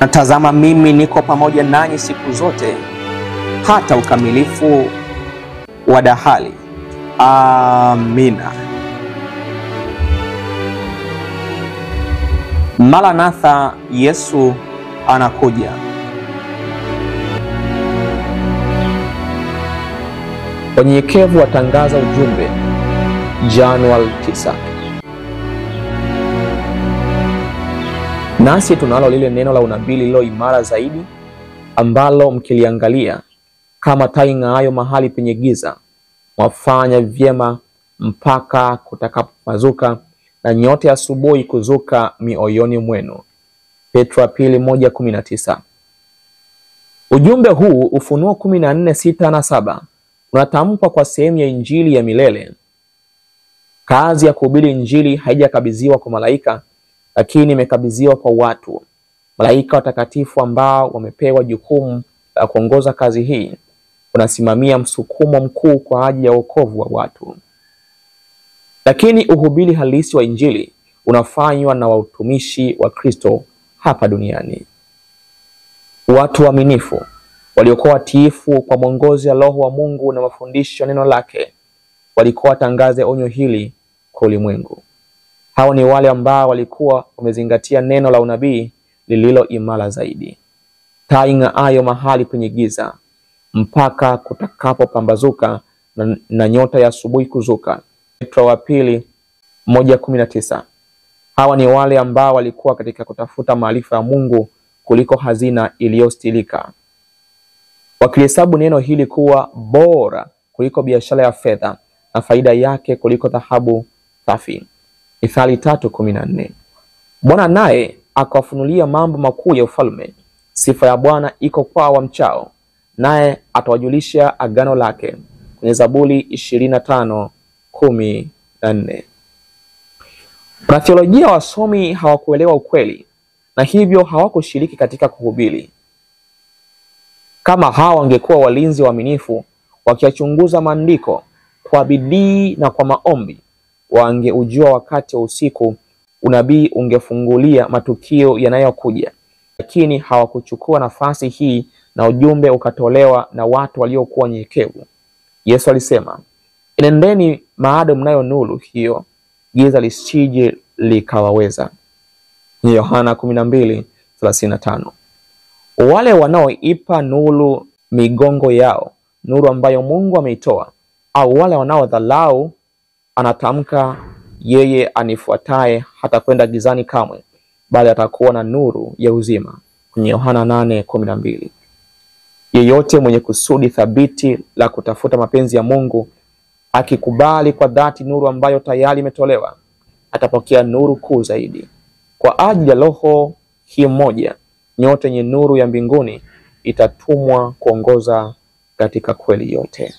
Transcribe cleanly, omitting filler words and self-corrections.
Na tazama, mimi niko pamoja nanyi siku zote hata ukamilifu wa dahali. Amina. Maranatha, Yesu anakuja. Wanyenyekevu watangaza ujumbe. Januari 9. Nasi tunalo lile neno la unabii lililo imara zaidi, ambalo mkiliangalia kama taa ing'aayo mahali penye giza, mwafanya vyema mpaka kutakapopazuka na nyota ya asubuhi kuzuka mioyoni mwenu. Petro 1:19. Ujumbe huu, Ufunuo 14:6 na 7, unatamkwa kwa sehemu ya injili ya milele. Kazi ya kuhubiri injili haijakabidhiwa kwa malaika, lakini imekabidhiwa kwa watu. Malaika watakatifu ambao wamepewa jukumu la kuongoza kazi hii unasimamia msukumo mkuu kwa ajili ya wokovu wa watu. Lakini uhubiri halisi wa injili unafanywa na watumishi wa Kristo hapa duniani. Watu waaminifu waliokuwa watiifu kwa mwongozo ya Roho wa Mungu na mafundisho ya neno lake walikuwa watangaze onyo hili kwa ulimwengu. Hao ni wale ambao walikuwa wamezingatia neno la unabii lililo imara zaidi. Taa ing'aayo mahali penye giza mpaka kutakapopambazuka na nyota ya asubuhi kuzuka. Petro 1:19. Hawa ni wale ambao walikuwa katika kutafuta maarifa ya Mungu kuliko hazina iliyostilika, wakihesabu neno hili kuwa bora kuliko biashara ya fedha na faida yake kuliko dhahabu safi. Mithali 3:14. Bwana naye akawafunulia mambo makuu ya ufalme. Sifa ya Bwana iko kwa wamchao, naye atawajulisha agano lake. Kwenye Zaburi 25:14. Wanatheolojia wasomi hawakuelewa ukweli na hivyo hawakushiriki katika kuhubiri. Kama hawa wangekuwa walinzi waaminifu wakiachunguza maandiko kwa bidii na kwa maombi, wangeujua wakati wa usiku unabii ungefungulia matukio yanayokuja. Lakini hawakuchukua nafasi hii na ujumbe ukatolewa na watu waliokuwa nyenyekevu. Yesu alisema, "Enendeni maadamu mnayo nuru hiyo, giza lisije likawaweza." Ni Yohana 12:35. Wale wanaoipa nuru migongo yao, nuru ambayo Mungu ameitoa, au wale wanaodhalau, anatamka, "Yeye anifuataye hata kwenda gizani kamwe, bali atakuwa na nuru ya uzima." Kwenye Yohana 8:12. Yeyote mwenye kusudi thabiti la kutafuta mapenzi ya Mungu, akikubali kwa dhati nuru ambayo tayari imetolewa, atapokea nuru kuu zaidi. Kwa ajili ya roho hii moja, nyota yenye nuru ya mbinguni itatumwa kuongoza katika kweli yote.